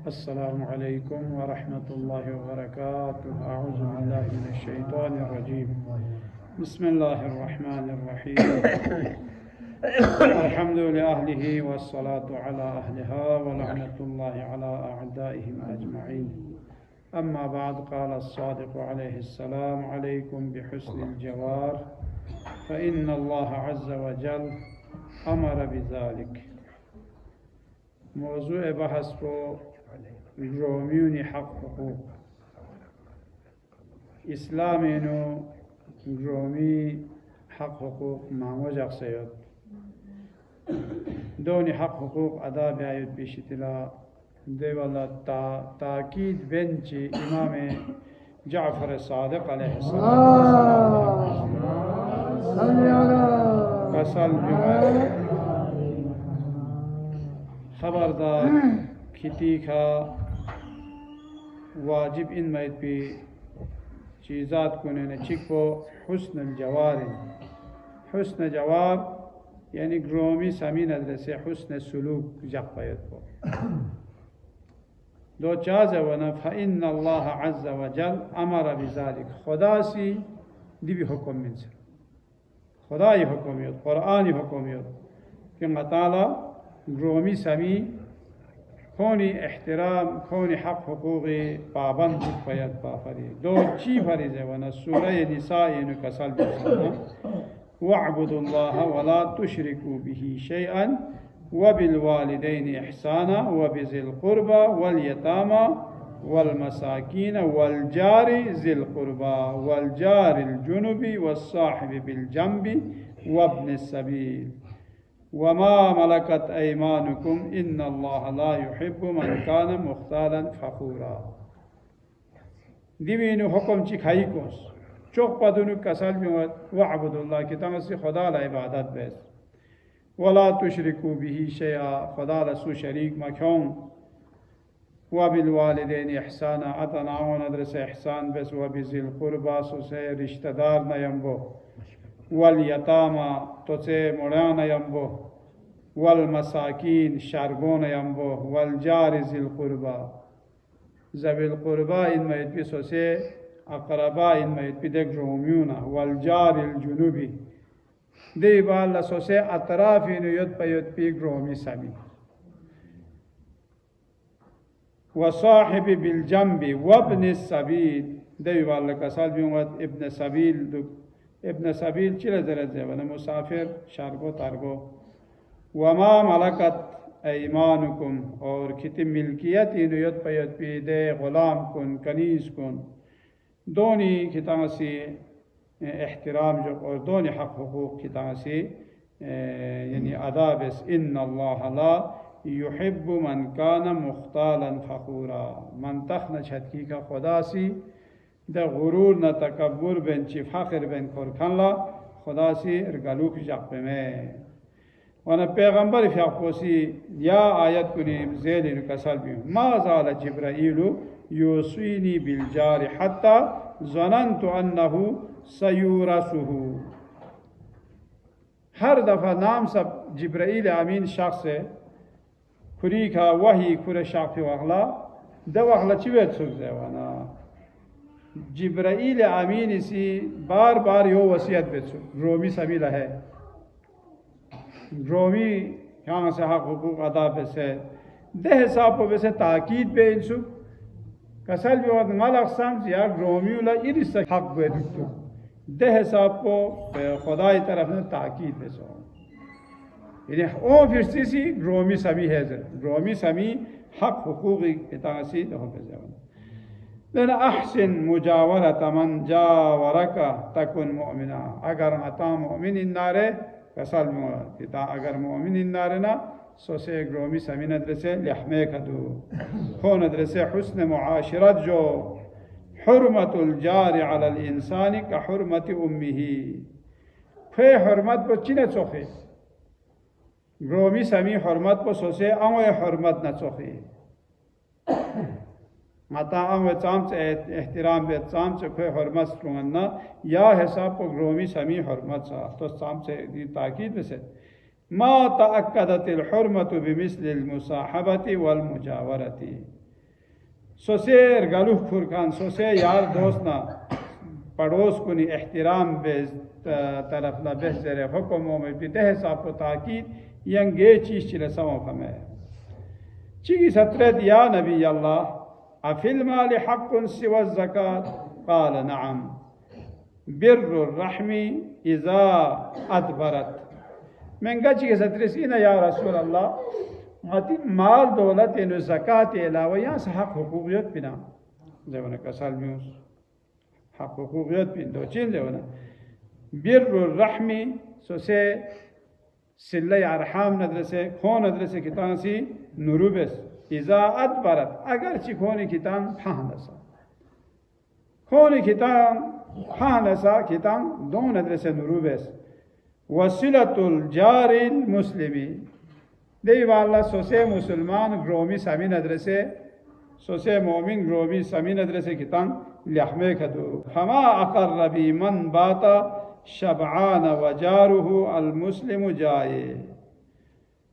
अस्सलामु अलैकुम व रहमतुल्लाहि व बरकातुहू। अऊज़ु बिल्लाहि मिनश शैतानिर रजीम। बिस्मिल्लाहिर रहमानिर रहीम। अल्हम्दु लिअहलिही वस्सलातु अला अहलिहा व लअनतुल्लाहि अला अअदाइहिम अजमईन। अम्मा बाद क़ाल अस्सादिक़ु अलैहिस्सलाम अलैकुम बिहुस्निल जवार फ़इन्नल्लाह अज़्ज़ व जल अमर बिज़ालिक। मौज़ूअ बहस को ग्रोम्यून हक़ हुकूक़ इस्लामेनो ग्रोमी हक़ हुकूक़ मामोजक सयद दोनी हक़ हुकूक़ अदा ब्यायुत बिशितला देवला ताकीद बेंची इमाम जाफ़र सादिक़ अलैहिस्सलाम खबरदार खिती का वाजिब इन मैत भी चीज़ात को ने चिको हुस्न जवार हुस्न जवाब यानी ग्रोमी समी नजर से हुस्न सुलूक जख्पयत को दो चाज़ वना फ़इन्नल्लाह अज़्ज़ व जल अमर बिज़ालिक खुदा सी दिवी हुक्म मिल से खुदाई हुक्मियत कुरानी हुक्मियत कि अल्लाह ताला ग्रोमी समी कौनी एहतराम कौनी हक़ हुकूक़ पाबंद फयत पाफरी दो ची फरीज़ वना सूरह निसा इन कसल वअबुदुल्लाह वला तुशरिकू बिही शैअन वबिलवालिदैन इहसाना वबिज़िल क़ुरबा वल यतामा वल मसाकीन वल जारि ज़िल क़ुरबा वल जारिल जुनुबी वस्साहिबि बिल जंबी वब्निस सबील वमा मलकत ऐमानुकुम इन्नल्लाह ला युहिब्बु मन कान मुख्तालन फ़खूरा। दिवीनु हुक्म चिखाई कोस चौक पदुनु कसल में वअबुदुल्लाह की तंग से खुदा ला इबादत बेस वला तुशरिकू बिही शैआ खुदा ला सु शरीक मखों वबिल वालिदैन इहसाना अतनाओ नदर से इहसान बेस वबिज़िल क़ुरबा से रिश्तेदार नयम्बो वल यतामा तो से मुड़ान यम्बो वल मसाकीन शारगोन यम्बो वल जार ज़िल क़ुरबा ज़बिल क़ुरबा इन मैत से अक़रबा इन मैत देख रोम्यूना वल जारिल जुनुबी दे बाल से अतराफ इन युद पयुद पी ग्रोमी समी वसाहिबि बिल जंबी वब्निस सबील दे बाल कसल बिवत इब्न सबील इब्न सबील चिल जरत वन मुसाफिर शारगो तारगो वमा मलकत ऐमानुकुम और खिति मिल्कियत इन युद पयुद पी दे गुलाम कुन कनीज कुन दोनी खितासी एहतराम जो और दोनी हक़ हुकूक़ खितासी यानी अदाबस इन्नल्लाह ला युहिब्बु मन कान मुख्तालन फ़खूरा मन तखन छतकी का खुदासी द गुरूर न तकब्बुर बेन ची फ़ाखिर बेन खोरखनला खुदासी रगलूक जाक़ में वन पैगंबर फ़याक़ोसी या आयत कुनी ज़ेल कसल भी मा ज़ाल जिब्राईलु युसीनी बिल जारि हत्ता ज़नन्तु अन्नहु सयूरसुहु। हर दफ़ा नाम सब जिब्राईल अमीन शख्स है खुरी का वही खुरे शाक़ वगला द वगला चिवेत सुख देवाना जिब्राईल अमीन इसी बार बार यो वसीयत बेचो रोमी समीला है रोमी यहाँ से हक़ हुकूक़ अदा बेसे दे हिसाब को वैसे ताकीद पे इंसु कसल भी वक्त मल अक़साम या रोमी ला इरिस हक़ बेदुक्तु दे हिसाब को खुदाई तरफ ने ताकीद बेसो यानी ओ फिर सी रोमी समी है रोमी समी हक़ हुकूक़ इतासी हो बेज़ावन लेना अहसन मुजावरत मन जावरका तकुन मुमिना अगर अता मुमिन इन्नारे कसल में अगर मुमिन इन्नारे ना सो से ग्रोमी समी नदर से लहमे खदू हो नदर से हुस्न मुआशरत जो हुर्मतुल जारि अलल इंसानी का हुर्मत उम्मिही फे हुर्मत को चिने चोखे ग्रोमी समी हुर्मत को सो से अवे हुर्मत न चोखे माता अवे चाम से एहतराम बे चाम से फे हुर्मत लुंगना या हिसाब को ग्रोमी समी हुर्मत सा तो चाम से ताकीद में से मा तअक्कदतिल हुर्मतु बिमिस्लिल मुसाहबति वल मुजावरति सोसे गलुह फुरकान सोसे यार दोस्त ना पड़ोस को नी एहतराम बेज तरफ ला बेहजर हुक्मों में बिते साप ताकीद यंगे चीज चिले समो फमे चीगी सत्रत या नबी अल्लाह अफिल माल हक़्क़ुन सिवा ज़कात क़ाल नअम बिर्रुर रहमी इज़ा अदबरत महंगा चीगे सत्रत इना या रसूल अल्लाह माती माल दौलत इन ज़कात अलावा यहाँ से हक़ हुकूकियत बिना जब कसाल में हक़ हुकूकियत बिन दो चीज़ जो ना बिर्रुर रहमी सोसे सिल्ले अरहाम नदरसे खोन नदरसे कितान सी नुरुबस इज़ा अदबरत अगर ची खोनी कितान फाहनसा खोनी कितान फाहनसा कितान दो नदरसे नुरुबस वसिलतुल जारिल मुस्लिमी देवी वाला सोसे मुसलमान ग्रोमी समी नदरसे सोसे मोमिन ग्रोमी समी नदरसे कितान लहमे खदू फमा अकर रबी मन बाता शबान वजारुहु अल मुस्लिम जाए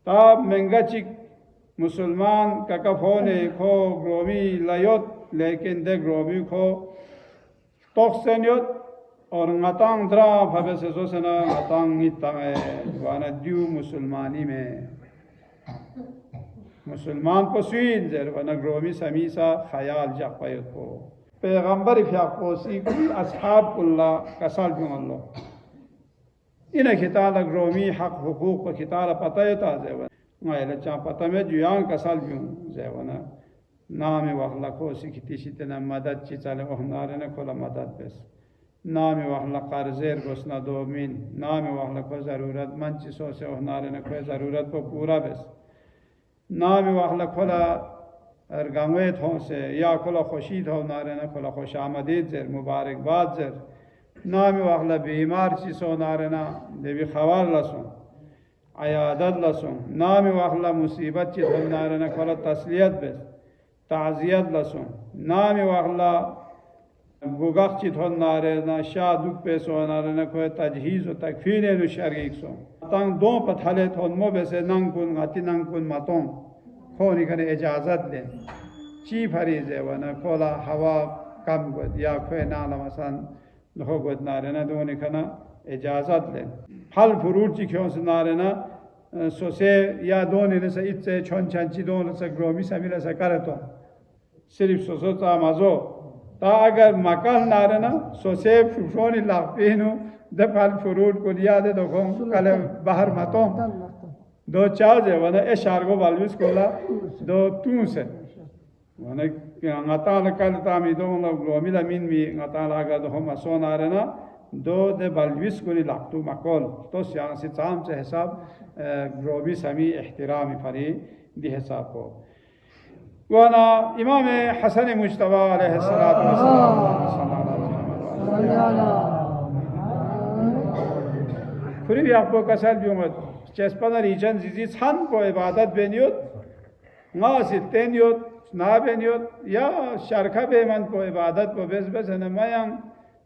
ताब मंगचिक मुसलमान ककफोने खो ग्रोमी लयोत लेकिन दे ग्रोमी खो तोक्सेन्योत और ngataang dra भावे से सोचना ngataang नितांगे वाना द्यू मुसलमानी में मुसलमान को स्वीन जर वाना ग्रोमी समीसा ख्याल जापायत को पैगंबर फ्याकोसी की अस्हाब कुल्ला कसाल जुमल्लो इन खिताल ग्रोमी हक हुकूक पर खिताल पता था जेवन मायले चा पता में जुयां कसाल जुम जेवना नाम वहला को सिखती सितना मदद ची चले ओहनारे ने खोला मदद बस नाम वहला कर्जेर गोसना दो मिन नाम वहला को जरूरत मंच सो से ओहनारे ने कोई जरूरत को पूरा बस नाम वहला खोला और गांवे थों से या खोला खुशी थो नारे ना खोला खुश आमदीद जर मुबारकबाद जर नाम वाखला बीमार ची सो नारे ना देवी खवार लसों आयादत लसों नाम वाखला मुसीबत ची थो नारे ना खोला तस्लियत बस ताज़ियत लसों नाम वाखला गुगाख ची थो नारे ना शाह दुख पे सो नारे ना कोई तजहीज़ व तकफीर नु शरीक सो तंग दो पथले थो मो बेसे नंगकुन गाती नंगकुन मतों खोनी कने इजाज़त ले ची फरीज़ है वना खोला हवा कम गुद या खोए नाला मसान हो गुद नारे ना दोने कना इजाज़त ले फल फ्रूट ची क्यों से नारे ना सोसे या दोने ने से इतने छोन छंची दोने से ग्रोमी समीला से करे तो सिर्फ सोसो ता मज़ो ता अगर मकान नारे ना सोसे फुफोनी लापीनु द फल फ्रूट को लिया दे दो खों कले बाहर मतों दो चार्ज है वना ए शार्गो बालविस कोला दो तू से वना ngata la kal tami do la glomila min mi ngata la ga do homa sona rena दो दे बालविस को लाक्तु मकोल तो सियान से चाम से हिसाब ग्रोबी समी एहतराम फरी दी हिसाब को वाना इमाम हसन मुज्तबा अलैहिस्सलातु वस्सलाम पूरी भी आपको कसर भी उम्र चेस्पना रीजन जिजी छान को इबादत बेनियोत ना सितेनियोत ना बेनियोत या शरखा बेमन को इबादत को बेस बेस नमायंग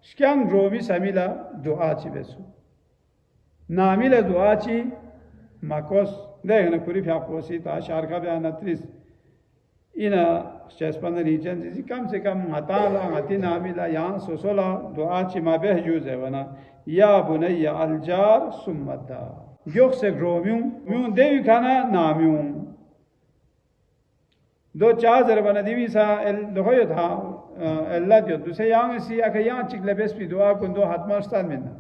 स्क्यान रोमी समीला दुआ ची बेसु नामिला दुआ ची माकोस देखना पूरी भी आपको सी ता शरखा बेन अत्रिस इना चेस्पना रीजन जिजी कम से कम हताला हती नामिला यहाँ सोसोला दुआ ची मा बेहजूज है वना या बुनैया अलजार सुम्मता Yok se gromium devi kana namium दो चार जरबा नदीवी सा एल दोहोयो था अल्लाह दियो दूसरे यहाँ सी अगर यहाँ चिकले बेस भी दुआ कुन दो हाथ मारस्तान में ना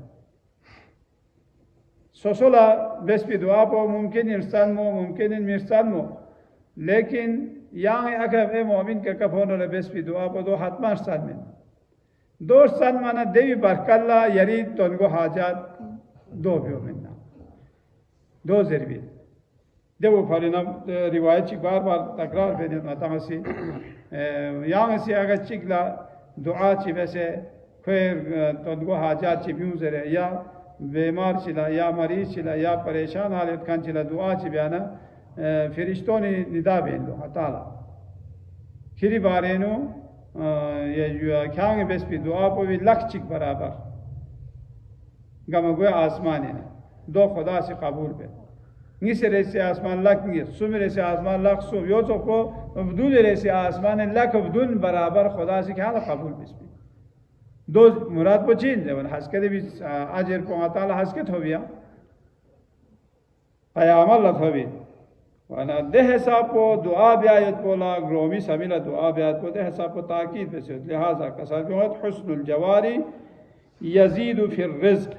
सोसोला बेस भी दुआ पो मुमकिन इंसान मो मुमकिन इंसान मो लेकिन यहाँ अगर वे मोमिन के कफोनो ले बेस भी दुआ पो दो हाथ मारस्तान में दो सान माना देवी बरकल्ला यरी तो उनको हाजात दो भी में ना दो जरबी देखो फरीना रिवायत चिक बार बार तकरार बेने माता सी यहाँ से अगर चिकला दुआ ची वैसे फिर तो उनको हाजात ची भी उसे या बीमार चिला या मरीज चिला या परेशान हालत खान चिला दुआ ची बयाना फिरिश्तों ने निदा बेन लो हताला खिरी बारे नो ये क्या है बेस भी दुआ को भी लख चिक बराबर गमगुए आसमानी ने दो खुदा से कबूल पे निसरे से आसमान लक सुमरे से आसमान लक सु यो तो को अब्दुल रे से आसमान लक अब्दुल बराबर खुदा से क्या कबूल बिस्मी दो मुराद को चीन जब हंस के भी अजर को ताला हंस के थोबिया क़यामत लथोबी वना दे हिसाब को दुआ ब्यायत बोला ग्रोमी समीला दुआ ब्यायत को दे हिसाब को ताकीद पे से लिहाजा कसरत हुस्नुल जवारी यजीदु फिर रिज़्क़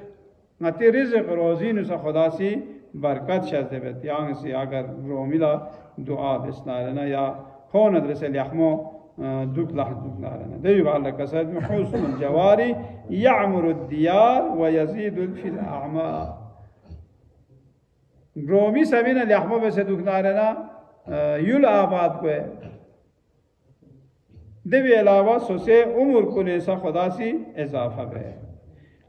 नती रिज़्क़ रोज़ी नुसा खुदा सी बरकत शज़ बेत यांग से अगर ग्रोमिला दुआ बिस्नारना या कौन अदरसे लिखमो दुख लाह दुख नारना दे वाला कसरत हुस्नुल जवारी यामुरु दियार व यजीदु फिल अअमाल ग्रोमी समीना लिखमो पे से दुख नारना युल आबाद को है देवी अलावा सोसे उम्र को नेसा खुदा सी इजाफा है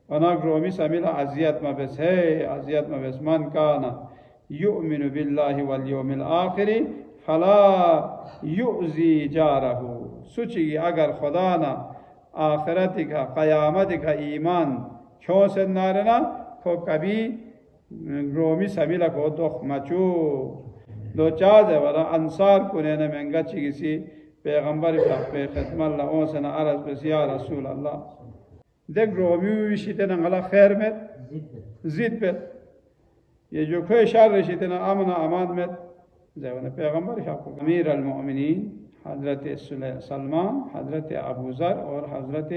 वना ग्रोमी समीला अजियत में बस है अजियत में बस मन काना युमिनु बिल्लाहि वल यौमिल आखिरी फला युज़ी जारहु सुची अगर खुदा ना आखिरत का क़यामत का ईमान क्यों से नारना को कभी ग्रोमी समीला को दुख मचू दो चाज वाला अंसार को ने महंगा चिकिसी पैगंबर पे खिदमत लाओ सना अरज बस या रसूल अल्लाह देख ग्रोमी विशिते नंगला खैर में जिद पे ये जो कोई शार रिशिते ना अमन अमान में जैवने पैगंबर शापो अमीर अल मोमिनीन हज़रत सलमान हज़रत अबू ज़र और हज़रत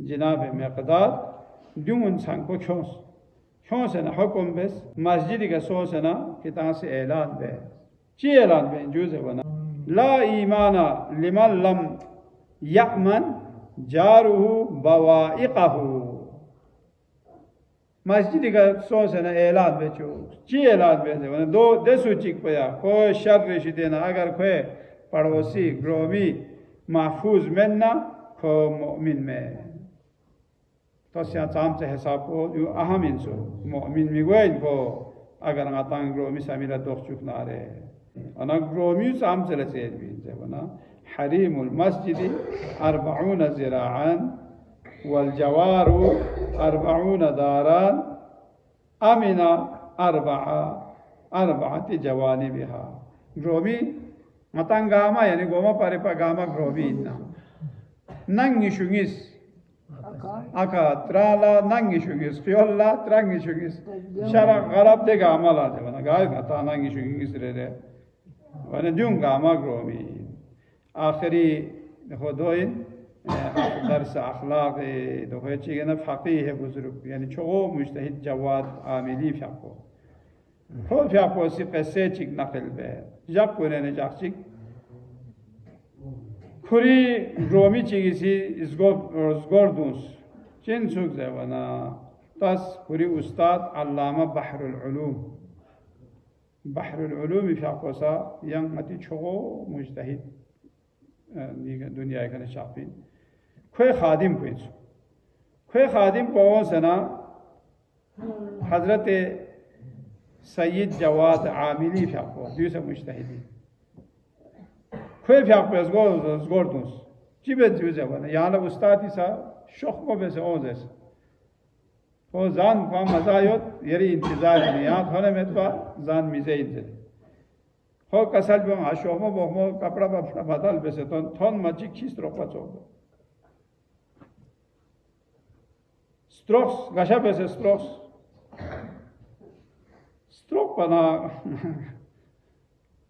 जनाब मिक़दाद दूँ इंसान को क्यों से ना हुक्म बस मस्जिद का सो से ना किताब से ऐलान बे ची ऐलान बे जूज़े बना ला ईमाना लिमन लम यअमन जारुहु बवाइक़हु मस्जिद का सो से ना ऐलान बे ची ऐलान बे वना दो देसु चिक पया कोई शर रिशिते ना अगर कोई पड़ोसी ग्रोमी महफूज में ना को मोमिन में तो सिया चाम से हिसाब को यो अहम इंसो मोमिन मिगोइन को अगर ngataan ग्रोमी समीला दोख चुक ना रे अना ग्रोमी चाम से लसे भी जबना हरीमुल मस्जिद 40 ज़िराअन वल जवारु 40 दारान Amina अर्बअति जवानिबिहा ग्रोमी ngataan gama yani goma pare pa gama gromi inna nangi shungis aka trala nangi shungis fiolla trangi shungis shara garab de gama la de wana gai ngata nangi shungis re wana jung gama gromi आखिरी खुदोइन दर्स अखलाक दोहे चीज़ फ़क़ीह है बुज़ुर्ग यानी चोगो मुज्तहिद जवाद आमिली फ़्याको हो फ़्याको सी कैसे चिक नक़ल बे जब कोने ने जाचिक खुरी ग्रोमी चीज़ी इसगोर दूस चिन सुख ज़वाना तस खुरी उस्ताद अल्लामा बहरुल उलूम फ़्याको सा यंग मती चोगो मुज्तहिद दुनिया का शाफिन खोए खादिम पूछो खोए खादिम पवन सना हज़रत सैयद जवाद आमिली फ़्याको दूसरा मुज्तहिदी खोए फ़्याको ज़गोर दूस चिबे जूज़े वाला यहाँ ला उस्ताद ही सा शौक़ में से ओज़ ऐसे तो जान का मज़ायोत यरी इंतज़ार नहीं यहाँ थाने में तो जान मिज़े इंतज़ार हो कसल बम आशोमो बोमो कपड़ा बपड़ा बदल बेसे तो थोन मची खीस रोपा चोदो स्ट्रोक्स गशा बेसे स्ट्रोक बना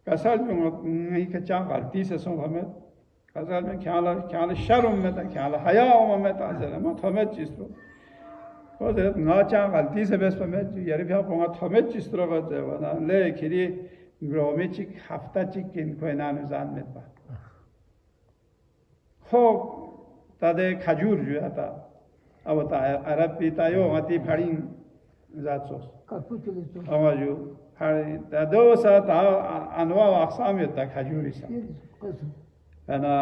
कसल बम नहीं कच्चा गलती से सो हमें कसल में ख्याल शर्म में था ख्याल हया में था जरा मत हमें चीज़ तो हो जरा नाचा गलती से बेस में यार भी आप वहाँ थमें चीज़ तो बचे वना ले खिली ग्रोमी चिक हफ्ता चिक किन कोई नानु जान में पा हो तादे खजूर जो आता अब ता अरब पीता यो आती फाड़ी जात सोस आवाज़ो फाड़ी तादो सा ता अनवा अक़साम योता खजूरी सा है ना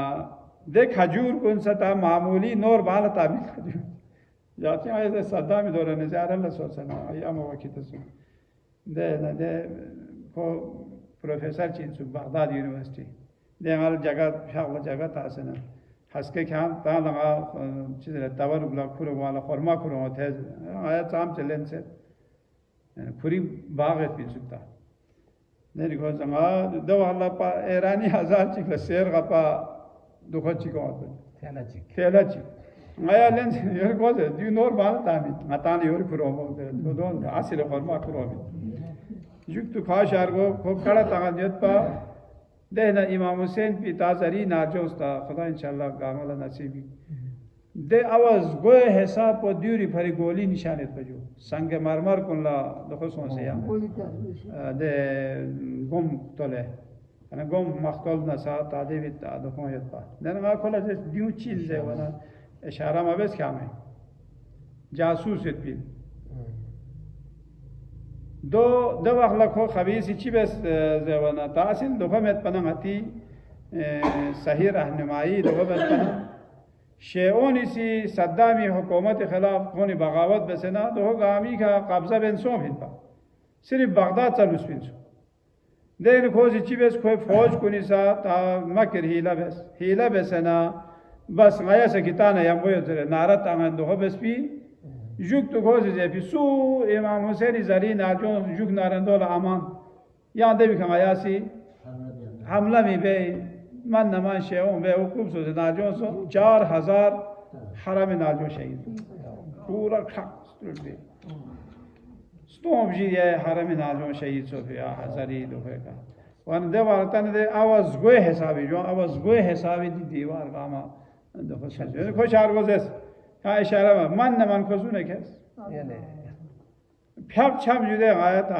दे खजूर कौन सा ता मामूली नोर बाल ताबी खजूर जाते हैं ऐसे सदा में दौरे ने ज़्यादा लसोस ना या मवाक़ी तो सुन दे ना दे को प्रोफेसर चीज़ बगदाद यूनिवर्सिटी देंगल जगह शाला जगह तासे ना हंसके ख्याल ता लगा चीज़ तवर उगला खुरो वाला फरमा खुरो होते हैं आया चाम चलें से खुरी बाग है पीछे نری کو زما دو الله پا ایرانی هزار چیک سیر غپا دو چیک وات تیلا چیک مایا لن یور کو دی نور بال تامی متان یور پرومو دو دون اصل فرما کرومی جوک تو خاص ارگو خوب کڑا تاگنیت پا دهنا امام حسین پی تازری ناجوستا خدا انشاءالله گامل نصیبی ده آواز گوه حساب و دیوری پری گولی نشانت بجو سنگ مرمر کن لا دخصون سیام ده گم توله انا گم مختول نسا تاده بیت دخون یت پا نه ما کلا جس دیو چیز ده ونا اشاره ما بس کامه جاسوس ات بید دو وقت لکو خبیثی چی بس زوانا تاثیل دو خمت پنم هتی صحیح رهنمایی دو خمت پنم شیعونی سی صدامی حکومت خلاف کونی بغاوت بسنا دو گامی کا قبضہ بین سوم ہن پا صرف بغداد چلوس بین سو دین خوزی چی بس کوئی فوج کنی سا تا مکر ہیلا بسنا بس غیا سکتانا یموی تر نارت آمن دو بس پی جوک تو خوزی زی پی سو امام حسینی زری ناجون جوک نارندول امان یان دے بھی غیا سی حملہ می بے من نمان شیعون بے حکوم سو ناجون سو 4000 حرم ناجون شهید پورا خاک سترد بی ستوم جی حرم ناجون شهید سو فیا هزاری دو کا وان دیوارتن دے آواز گوی حسابی جو آواز گوی حسابی دی دیوار کاما دو خوش آرگوزس ها اشاره من نمان کزونه کس پھپ چھم جدے غایت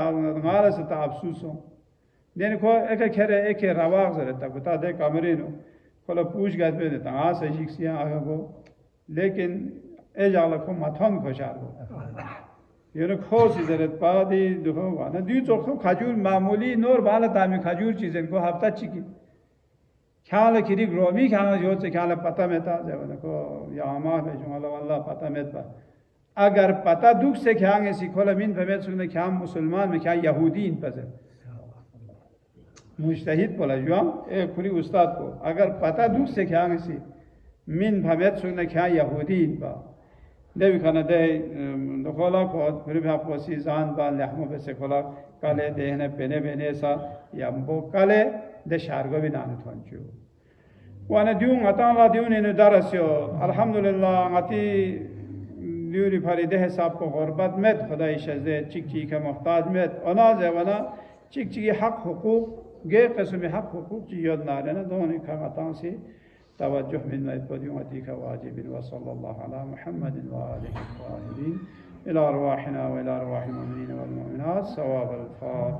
غالہ سے افسوسوں دین کو ایک کھرے ایک رواق زرے تا بتا دے کامرینو کلا پوچھ گات پہ دیتا آ سجیک سیا آگا کو لیکن اے جالا کو ماتھون خوشار کو یہ کھوسی زرت پا دی دو وانا دیو تو کھجور معمولی نور بالا تامی کھجور چیزن کو ہفتہ چکی خیال کری گرومی خیال جو سے خیال پتہ میں تھا جب کو یا اما ہے جو اللہ پتہ میں تھا اگر پتہ دکھ سے کھانگے سی کھولا من فهمت سکنے کھام مسلمان میں کھا یہودی ان پزر مجتہد بولا جو ایک کھلی استاد کو اگر پتہ دکھ سے کھانگے سی من فهمت سکنے کھا یہودی ان پا دے بھی کھانا دے دخولا کو پھر بھی آپ وسی زان بان لحموں پہ سے کھولا کالے دیہنے پینے بینے سا یا مبو کالے دے شارگو بھی نانت ہونچو وانا دیون اتان اللہ دیون انو درسیو الحمدللہ غتی دیوری فریده حساب کو غربت مت خدای شزده چیک چیک محتاج مت انازه ونا چیک چیک حق حقوق گه قسم حق حقوق چی یاد نارنه دونی کامتان سی توجه من مید بدیومتی که واجب و صلی الله علی محمد و آله الطاهرین الى ارواحنا و الى ارواح المؤمنین والمؤمنات ثواب الفاتحه